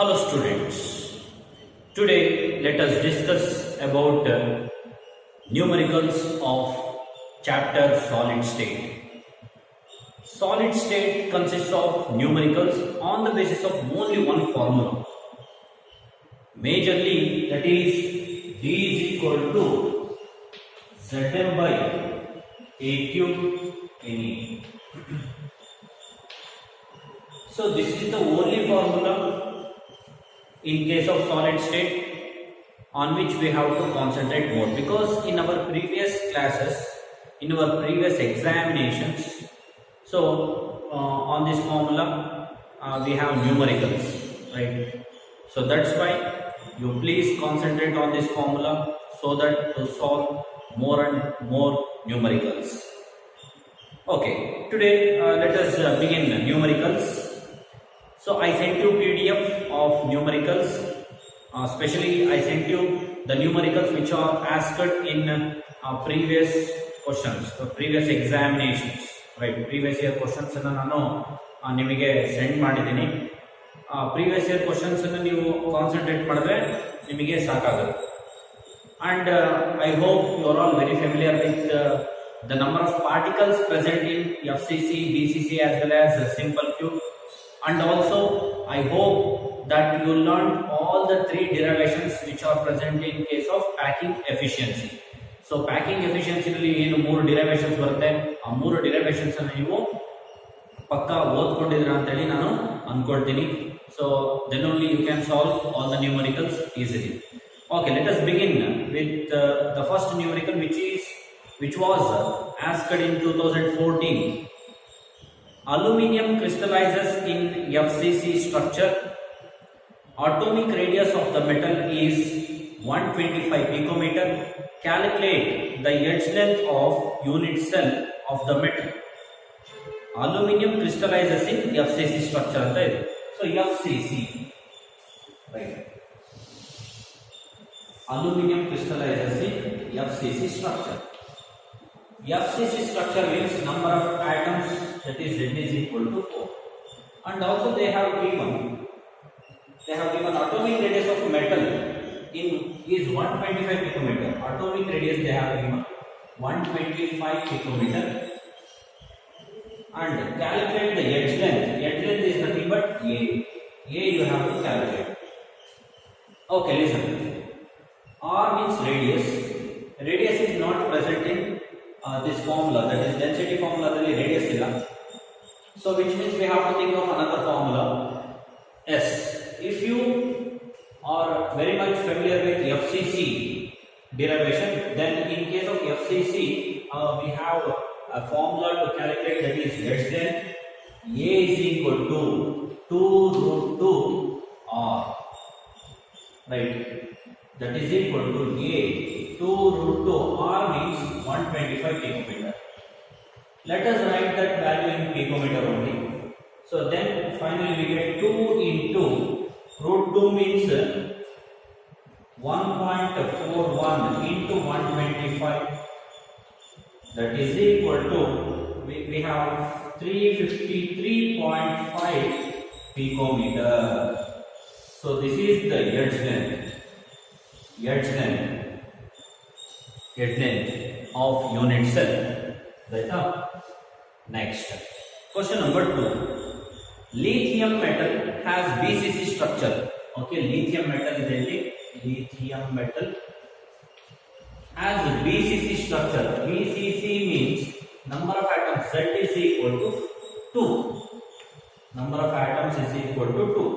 Hello students. Today let us discuss about numericals of chapter solid state. Solid state consists of numericals on the basis of only one formula. Majorly, that is d is equal to Zm by a cube Ne. So this is the only formula in case of solid state on which we have to concentrate more, because in our previous classes, in our previous examinations, so on this formula we have numericals, right? So that's why you please concentrate on this formula so that to solve more and more numericals. Okay, today let us begin numericals. So I sent you PDF of numericals, especially I sent you the numericals which are asked in previous questions, previous examinations, right? Previous year questions ನಾನು ನಿಮಗೆ send ಮಾಡಿದ್ದೀನಿ. Previous year questions ಅನ್ನು ನೀವು concentrate ಮಾಡಿದ್ರೆ ನಿಮಗೆ ಸಾಕಾಗುತ್ತೆ. And I hope you are all very familiar with the number of particles present in FCC, BCC as well as simple cube. And also I hope that you learned all the three derivations which are present in case of packing efficiency. So packing efficiency ನಲ್ಲಿ ಏನು ಮೂರು derivations ಬರುತ್ತೆ, ಆ ಮೂರು derivations ಅನ್ನು ನೀವು ಪಕ್ಕಾ ಓದ್ಕೊಂಡಿದ್ದೀರಾ ಅಂತ ಹೇಳಿ ನಾನು ಅನ್ಕೊಳ್ತೀನಿ. So then only you can solve all the numericals easily. Okay, let us begin with the first numerical which was asked in 2014. Aluminium crystallizes in FCC structure. Atomic radius of the metal is 125 picometer. Calculate the edge length of unit cell of the metal. Aluminium crystallizes in FCC structure. So FCC, right? Aluminium crystallizes in FCC structure. FCC structure means number of atoms, that is Z is equal to 4. And also they have given atomic radius of metal is 125 picometer. Atomic radius they have given 125 picometer. And calculate the edge length. Edge length is nothing but A. A you have to calculate. Okay, listen. R means radius. Radius is not present in this formula, that is density formula, radius illa. So which means we have to think of another formula, S. If you are very much familiar with FCC derivation, then in case of FCC we have a formula to calculate, that is edge length. A is equal to 2 root 2 R, right? That is equal to A 2 root 2 R means 125 picometer. Let us write that value in picometer only. So then finally we get 2 into root 2 means 1.41 into 125. That is equal to we have 353.5 picometer. So this is the edge length. Edge length of unit cell. Right? Next, question number 2. Lithium metal has BCC structure. Okay, lithium metal is lithium metal has BCC structure. BCC means number of atoms. Z is equal to 2. Number of atoms is equal to 2.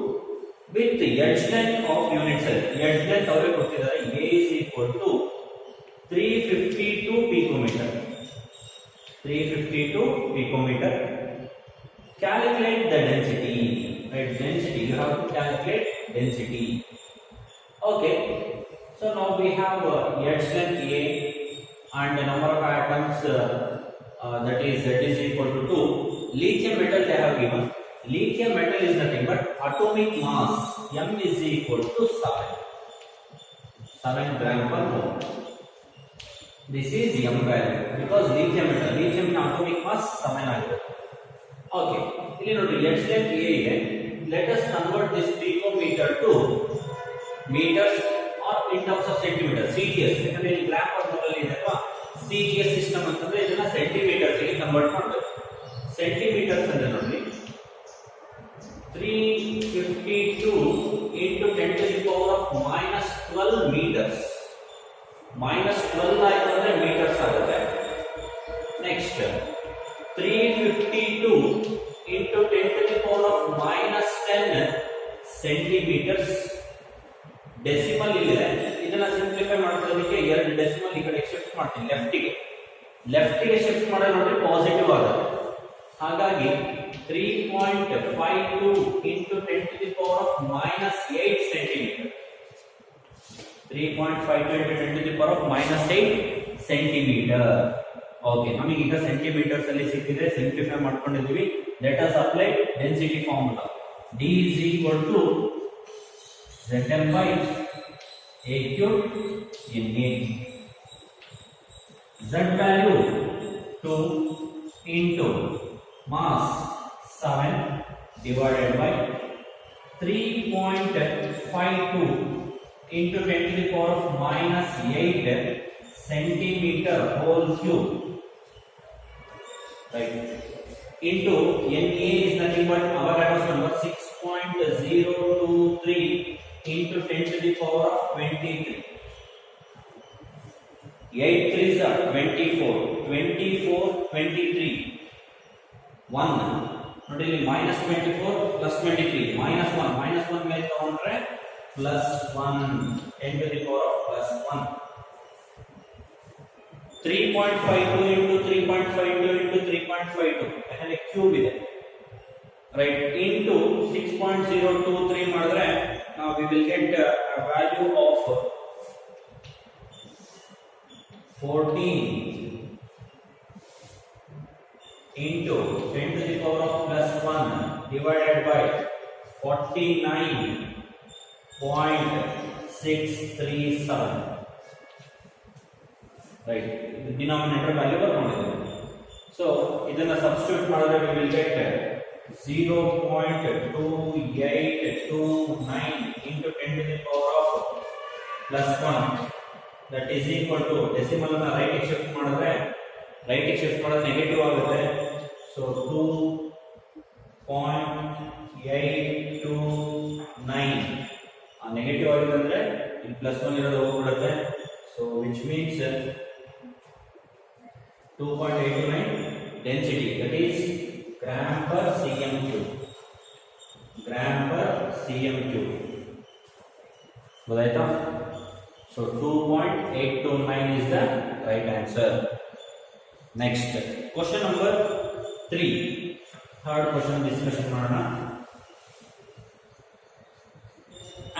With the edge length of unit cell. Edge length A is equal to 352 picometer. 352 picometer. Calculate the density. Right, density. You have to calculate density. Okay. So now we have edge length A and the number of atoms that is Z is equal to 2. Lithium metal they have given. Lithium metal is nothing but atomic mass M is equal to 7 gram per mole. This is M value because lithium atomic mass 7 ಆಗಿದೆ. Okay, ಇಲ್ಲಿ ನೋಡಿ edge length A ಇದೆ. Let us convert this picometer to meters or in terms of centimeters. CGS ಯಾಕಂದ್ರೆ ಇಲ್ಲಿ gram per mole ಅಲ್ಲಿ ಇದೆ ಅಲ್ವಾ, CGS system ಅಂತಂದ್ರೆ ಇದನ್ನ ಸೆಂಟಿಮೀಟರ್ಸ್ ಗೆ ಕನ್ವರ್ಟ್ ಮಾಡಬೇಕು. ಸೆಂಟಿಮೀಟರ್ಸ್ ಅಂದ್ರೆ ನೋಡಿ 352 into 10 to the power of minus 12 meters. minus 12 ಆಯ್ತು ಅಂದ್ರೆ ಮೀಟರ್ಸ್ ಆಗುತ್ತೆ. Next 352 into 10 to the power of minus 10 centimeters. Decimal ಇಲ್ಲಿದೆ, ಇದನ್ನ ಸಿಂಪ್ಲಿಫೈ ಮಾಡ್ಕೊಳ್ಳೋದಕ್ಕೆ ಎರಡು ಡೆಸಿಮಲ್ ಈ ಕಡೆ ಶಿಫ್ಟ್ ಮಾಡ್ತೀನಿ, ಲೆಫ್ಟಿಗೆ ಶಿಫ್ಟ್ ಮಾಡಿದ್ರೆ ನೋಡಿ ಪಾಸಿಟಿವ್ ಆಗುತ್ತೆ. ಹಾಗಾಗಿ 3.52 into 10 to the power of minus 8 centimeter. 3.52 into 10 to the power of minus 8 centimeter. Okay, ನಮಗೆ ಈಗ ಸೆಂಟಿಮೀಟರ್ಸ್ ಅಲ್ಲಿ ಸಿಕ್ಕಿದೆ, ಸಿಂಪ್ಲಿಫೈ ಮಾಡ್ಕೊಂಡಿದ್ದೀವಿ. Let us apply density formula. D is equal to Zm by A cube in A. Z value 2 into mass 7 divided by 3.52 into 10 to the power of minus 8 centimeter whole cube, right, into Na is nothing but Avogadro's number 6.023 into 10 to the power of 23. 8 3s are 24, 24, 23. 1 ನೋಡಿ ಇಲ್ಲಿ minus 24 plus 23 minus 1 ಮೇಲೆ ತಗೊಂಡ್ರೆ plus 1 10 to the power of plus 1. 3.52 into 3.52 into 3.52 ಯಾಕಂದ್ರೆ cube ಇದೆ, right, into 6.023 ಮಾಡಿದ್ರೆ now we will get a value of 14 into 10 to the power of plus 1 divided by 49.637, right, denominator value ಬರ್ಕೊಂಡಿದ್ದೀವಿ. So ಇದನ್ನ substitute ಮಾಡಿದ್ರೆ we will get 0.2829 into 10 to the power of plus 1, that is equal to decimal ಅನ್ನ right ಗೆ shift ಮಾಡಿದ್ರೆ negative ಆಗುತ್ತೆ. So 2.829 negative ಆಗಿದೆ ಅಂದ್ರೆ ಇಲ್ಲಿ plus 1 ಇರೋದು ಹೋಗ್ಬಿಡುತ್ತೆ. So which means 2.829 density, that is gram per cm cube. ಗೊತ್ತಾಯ್ತಾ? So 2.829 is the right answer. Next, question number 3. Third question discussion ಮಾಡೋಣ.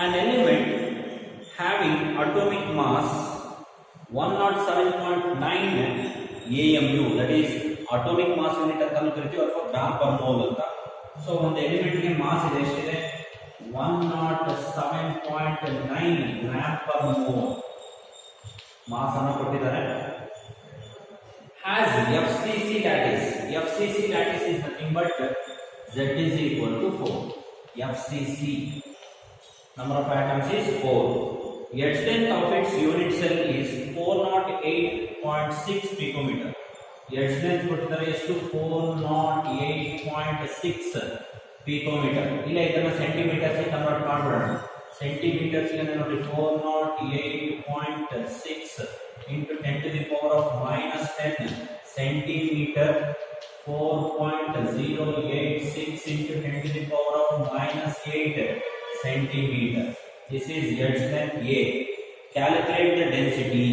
An element having atomic mass 107.9 AMU, that is atomic mass unit ಅಂತ ಕರಿತೀವಿ ಅಥವಾ gram per mole ಅಂತ. So ಒಂದು element ಗೆ mass ಇದೆ, ಎಷ್ಟಿದೆ? 107.9 ಗ್ರಾಮ್ ಪರ್ ಮೋಲ್ ಮಾಸ್ ಅನ್ನು ಕೊಟ್ಟಿದ್ದಾರೆ. has FCC lattice is nothing but Z is equal to 4. FCC number of atoms is 4. Edge length of its unit cell is 408.6 picometer. Edge length ಕೊಟ್ಟಿದ್ದಾರೆ ಎಷ್ಟು? 408.6 picometer. ಇಲ್ಲ ಇದನ್ನ centimetres ಗೆ convert ಮಾಡೋಣ. Centimetres ಗೆ ನೋಡಿ 408.6 into 10 to the power of minus 10 centimeter. 4.086 into 10 to the power of minus 8 centimeter. This is edge length A. Calculate the density,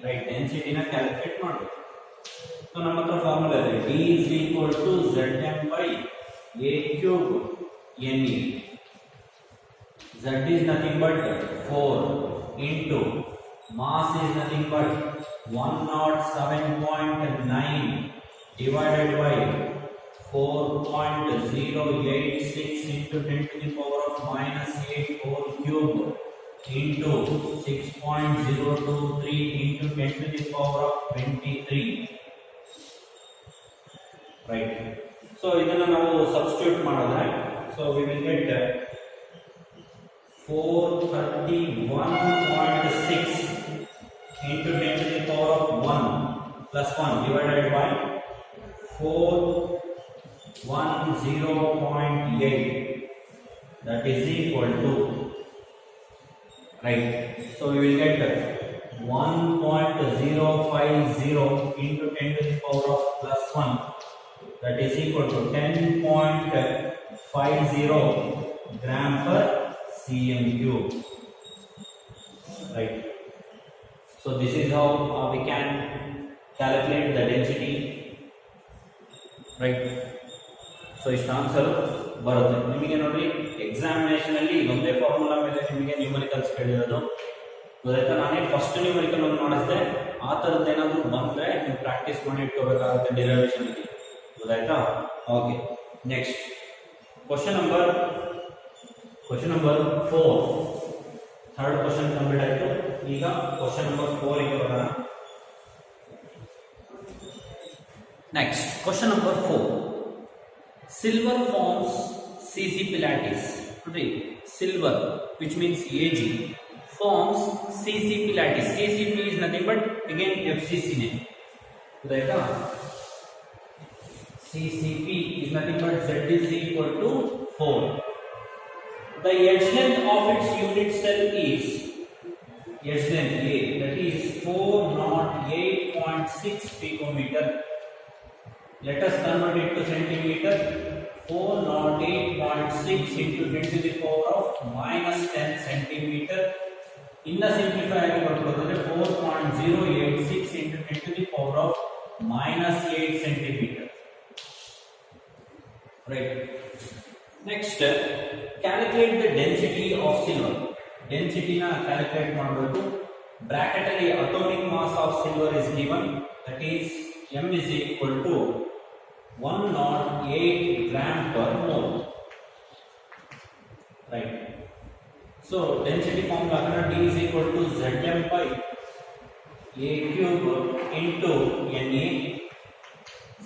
right? Density na calculate ಮಾಡಬೇಕು. So ನಮ್ಮ ಹತ್ರ formula ಇದೆ, D is equal to Zm by A cube Ne. Z is nothing but 4 into mass is nothing but 107.9 divided by 4.086 into 10 to the power of minus 8 whole cube into 6.023 into 10 to the power of 23, right? So ಇದನ್ನ ನಾವು substitute ಮಾಡಿದ್ರೆ, so we will get 431.6 into 10 to the power of 1 plus 1 divided by 410.8, that is equal to, right, so we will get 1.050 into 10 to the power of plus 1, that is equal to 10.50 gram per cm cube, right. So this is how we can calculate the density, right. So ಇಷ್ಟು answer ಬರುತ್ತೆ ನಿಮಗೆ. ನೋಡಿ examination ಅಲ್ಲಿ ಒಂದೇ formula ಮೇಲೆ ನಿಮಗೆ numericals ಕೇಳಿರೋದು ಗೊತ್ತಾಯ್ತಾ. ನಾನೇ ಫಸ್ಟ್ ನ್ಯೂಮರಿಕಲ್ ಒಂದು ಮಾಡಿಸಿದೆ, ಆ ಥರದ್ದು ಏನಾದರೂ ಬಂದರೆ ನೀವು ಪ್ರಾಕ್ಟೀಸ್ ಮಾಡಿ ಇಟ್ಕೋಬೇಕಾಗುತ್ತೆ ಡಿರೈವೇಷನ್ ಅಲ್ಲಿ, ಗೊತ್ತಾಯ್ತಾ. Okay, next question number 4. Third question complete ಆಯಿತು. ಈಗ ಕ್ವಶನ್ ನಂಬರ್ 4 ಗೆ ಬರೋಣ. Next question number 4. Silver forms CC pilatis. Okay, silver, which means Ag, forms CC pilatis. CCP is nothing but again FCC name. Right? CCP is nothing but Z is equal to 4. The edge length of its unit cell is edge length A, that is 408.6 picometer. Let us convert it to centimeter. 408.6 into 10 to the power of minus 10 centimeter. In the simplifier, 4.086 into 10 to the power of minus 8 centimeter. Right. Next, calculate the density of silver. Density na calculate ಮಾಡಬೇಕು. Bracket ಅಲ್ಲಿ atomic mass of silver is given, that is M is equal to 108 gram per mole, right. So density formula D is equal to Zm by A cube into Na.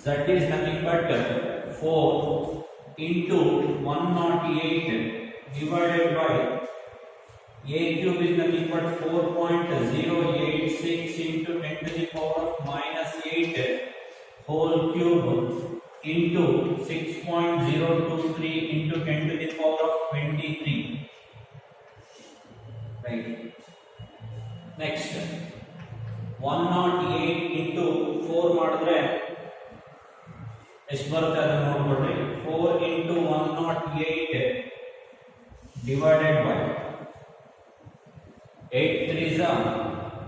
Z is nothing but 4 into 108 divided by A cube is nothing but 4.086 into 10 to the power of minus 8 whole cube into 6.023 into 10 to the power of 23, right. Next 108 into 4 ಮಾಡಿದ್ರೆ ಎಷ್ಟು ಬರುತ್ತೆ ಅದನ್ನು ನೋಡ್ಕೊಳ್ಳಿ. 4 into 108 divided by 8 3s are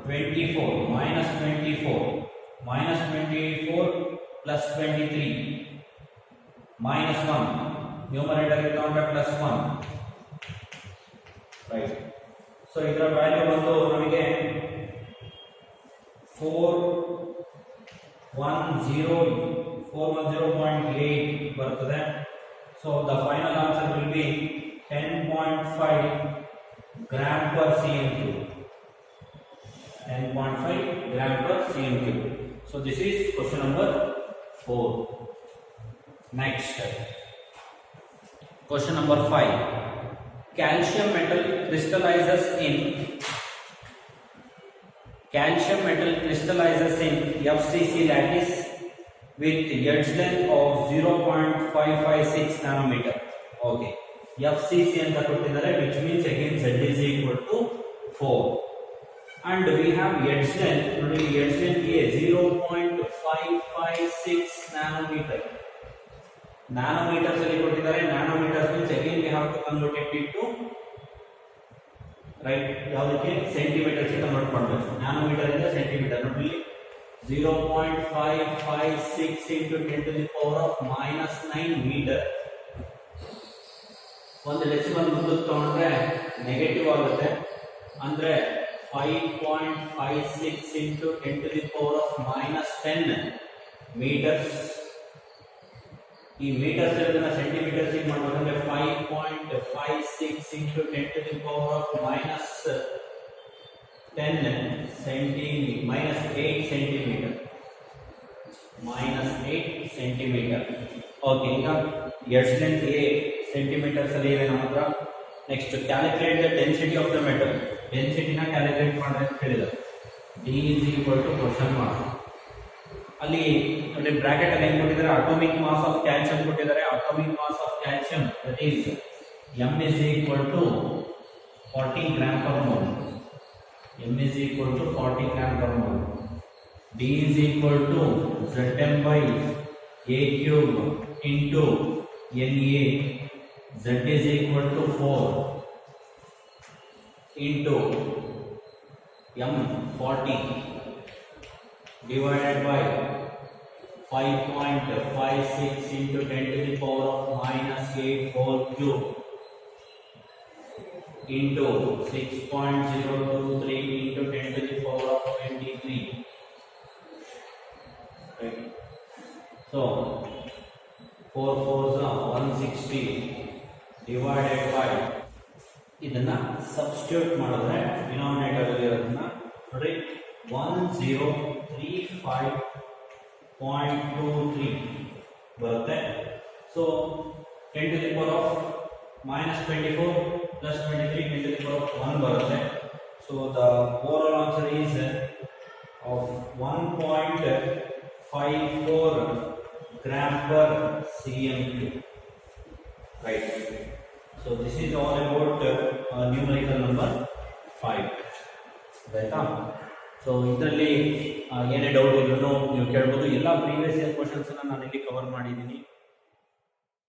24 minus 24 minus 24 plus 23 minus 1, numerator is counted plus 1, right. So ಇದರ value ಬಂದು ನಮಗೆ 410.8 ಬರ್ತದೆ. So the final answer will be 10.5 gram per cm cube. 10.5 gram per cm cube. So this is question number 4. Next, question number 5. Calcium metal crystallizes in FCC lattice with edge length of 0.556 nanometer. Okay, FCC anta kottidare, which means again Z is equal to 4. And we have edge length, edge length A 0.556 nanometer. Nanometers ಅಲ್ಲಿ ಕೊಟ್ಟಿದ್ದಾರೆ. Nanometers means again we have to convert it into, right, ಯಾವುದಕ್ಕೆ centimetres ಗೆ convert ಮಾಡಬೇಕು. Nanometre ಇಂದ centimetre ನೋಡಿ 0.556 into 10 to the power of minus 9 meter. ಒಂದು decimal ಮುಂದಕ್ಕೆ ತಗೊಂಡ್ರೆ ನೆಗೆಟಿವ್ ಆಗುತ್ತೆ, ಅಂದ್ರೆ 5.56 into 10 to the power of minus 10 meters. ಈ ಮೀಟರ್ಸ್ ಇರೋದನ್ನ ಸೆಂಟಿಮೀಟರ್ಸ್ ಗೆ ಮಾಡಬೇಕಂದ್ರೆ 5.56 into 10 to the power of minus 10 centimeter, minus 8 centimeter, minus 8 centimeter. Okay, ಈಗ ಎಡ್ಜ್ ಲೆಂತ್ A ಸೆಂಟಿಮೀಟರ್ಸ್ ಅಲ್ಲಿ ಇದೆ ನಮ್ಮ ಹತ್ರ, next calculate the density of the metal. ಡೆನ್ಸಿಟಿನ ಕ್ಯಾಲ್ಕುಲೇಟ್ ಮಾಡಿ ಅಂತ ಹೇಳಿದ್ದಾರೆ. D is equal to question mark. ಅಲ್ಲಿ ನೋಡಿ ಬ್ರಾಕೆಟ್ ಅಲ್ಲಿ ಏನು ಕೊಟ್ಟಿದ್ದಾರೆ, ಅಟೋಮಿಕ್ ಮಾಸ್ ಆಫ್ ಕ್ಯಾಲ್ಸಿಯಂ ಕೊಟ್ಟಿದ್ದಾರೆ. Atomic mass of calcium that is m is equal to 40 gram per mole. m is equal to 40 gram per mole. d is equal to Zm by a cube into Na. Z is equal to 4 into m 40 divided by 5.56 into 10 to the power of minus 8 whole cube into 6.023 into 10 to the power of 23. Right. So 4 4s are 160 divided by ಇದನ್ನ substitute ಮಾಡಿದ್ರೆ denominator ಅಲ್ಲಿ ಇರೋದನ್ನ ನೋಡಿ 1035.23 ಬರುತ್ತೆ. So 10 to the power of minus 24 plus 23 10 to the power of 1 ಬರುತ್ತೆ. So the overall answer is of 1.54 gram per cm cube. Right. So this is all about numerical number 5. ಆಯ್ತಾ? So ಇದರಲ್ಲಿ ಏನೇ doubt ಇದ್ರೂ ನೀವು ಕೇಳ್ಬೋದು. ಎಲ್ಲ previous year questions ನಾನು ಇಲ್ಲಿ ಕವರ್ ಮಾಡಿದ್ದೀನಿ.